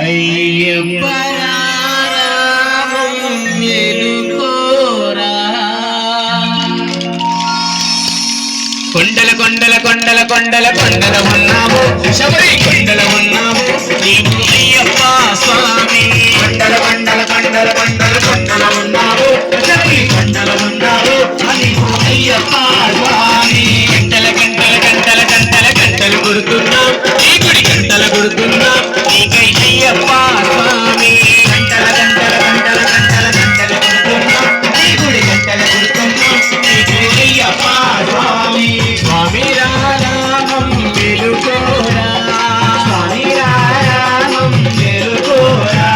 అయ్యప్ప నామం మేలుకోరా కొండల కొండల కొండల కొండల కొండల ఉన్నాము శబరి కొండల ఉన్నాము నీవు అయ్యప్ప స్వామి కొండల కొండల కొండల కొండల కొండల ఉన్నాము శబరి కొండల ఉన్నాము నీవు అయ్యప్ప స్వామి గంటల గంటల గంటల గంటల గంటలు కొడుతున్నాం నీ గుడి గంటలు కొడుతున్నాం నీకై అయ్యప్ప స్వామి గంటల గంటల గంటల గంటల గంటలు కొడుతున్నాం నీ గుడి గంటలు కొడుతున్నాం నీకు అయ్యప్ప స్వామి స్వామి రామం వెలుకోరా స్వామి రామం వెలుకోరా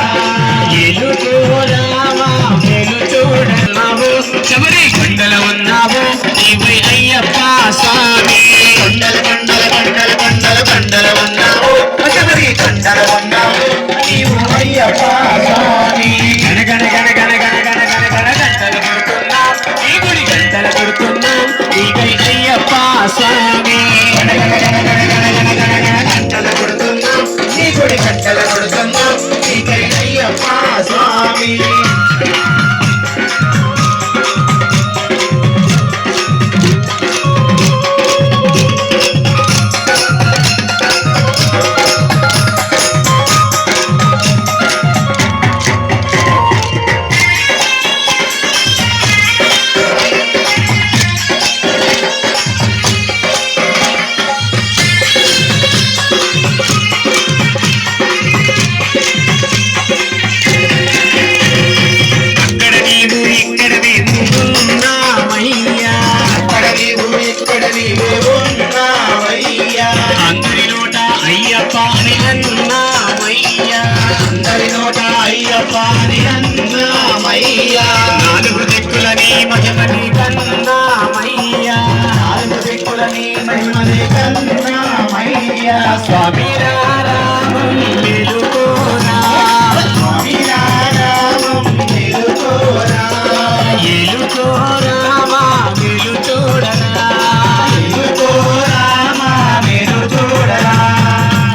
ఎలుకోరామా వెలు చూడన్నావు శబరి కొండల ఉన్నావు నీవై అయ్యప్ప స్వామి కొండల కొండల కొండల కొండల కొండల ఉన్నావు శబరి కొండల ఉన్నావు నీవు అయ్యప్ప స్వామి గణ గణ గణ గణ గణ గణ గణ గణ గంటలు కొడుతున్నాం నీ గుడి గంటలు కొడుతున్నాం నీకై అయ్యప్ప స్వామి గణ గణ గణ గణ గణ గణ గణ గణ గంటలు కొడుతున్నాం నీ గుడి గంటలు కొడుతున్నాం నీకై అయ్యప్ప స్వామి అందరి నోట అయ్యప్ప అని అన్నామయ్యా అందరి నోట అయ్యప్ప అని అన్నామయ్యా నాలుగు దిక్కులని మహిమని కన్నామయ్యా నాలుగు దిక్కులని మహిమని కన్నామయ్యా స్వామి రామం వెలుకోరా స్వామి రామం వెలుకోరా ఎలుకోరామా వెలు చూడరా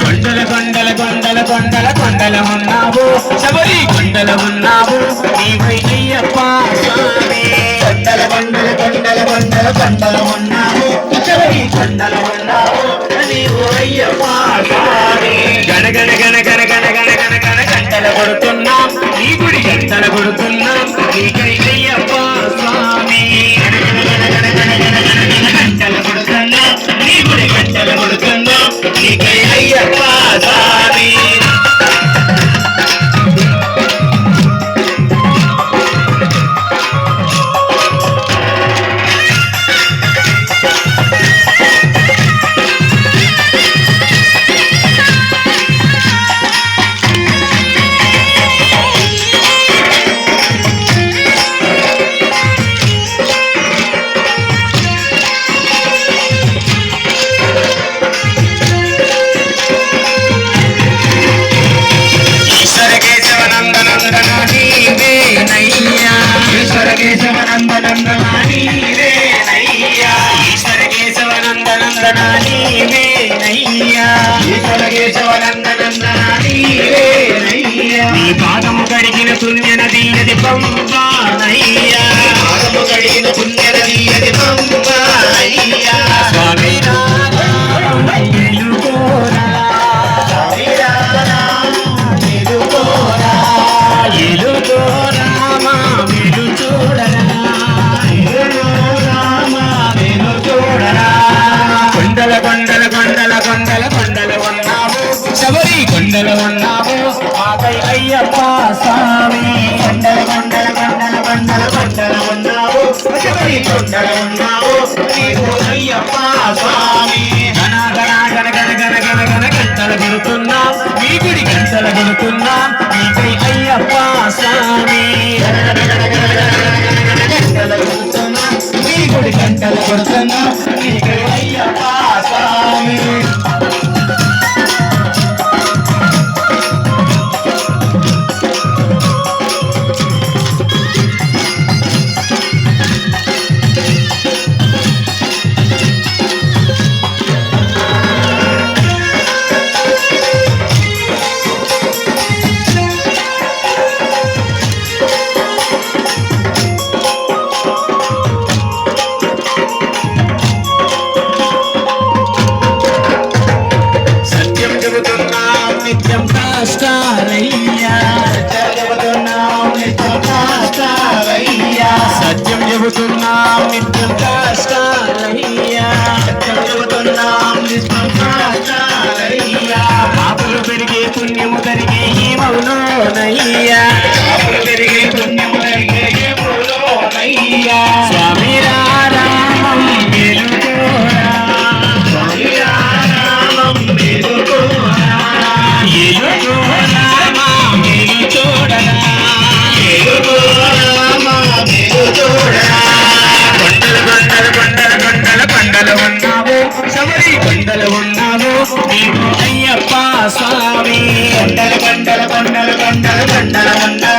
కొండల కొండల కొండల కొండల కొండల ఉన్నావు శబరి కొండల ఉన్నావు నీవై అయ్యప్ప స్వామి కొండల కొండల కొండల కొండల కొండల ఉన్నావు శబరి కొండల ఉన్నావు నీవు అయ్యప్ప స్వామి గణ గణ గణ గణ గణ గణ గణ గణ గంటల కొడుతున్నాం నీ గుడి గంటల కొడుతున్నాం నీకై అయ్యప్ప స్వామి గంటలు కొడుతున్నాం నీ గుడి గంటలు కొడుతున్నాం నీకై అయ్యప్ప స్వామి నీ పాదము కడిగిన పుణ్య నది అది పంపానయ్యా పాదము కడిగిన పుణ్య నది అది పంపానయ్యా స్వామి రామం వెలుకోరా స్వామి రామం వెలుకోరా ఎలుకోరామా వెలు చూడరా ఎలుకోరామా వెలు చూడరా కొండల కొండల కొండల కొండల కొండల ఉన్నావు శబరి కొండల ఉన్నావు ఆకై అయ్యప్ప స్వామి కొండల కొండల కొండల కొండల కొండల ఉన్నావు శబరి కొండల ఉన్నావు నీవు అయ్యప్ప స్వామి గణ గణ గణ గణ గణ గణ గణ గంటలు కొడుతున్నాం నీ గుడి గంటలు కొడుతున్నాం నీకై అయ్యప్ప స్వామి గంటలు కొడుతున్నాం నీ గుడి గంటలు కొడుతున్నాం నీకై అయ్యప్ప స్వామి పుణ్యము జరిగే ఏమవులోనయ్యా స్వామి రామం వెలుగోరా కొండలు ఉన్నావు నీవు అయ్యప్ప స్వామి కొండలు ఉన్నావు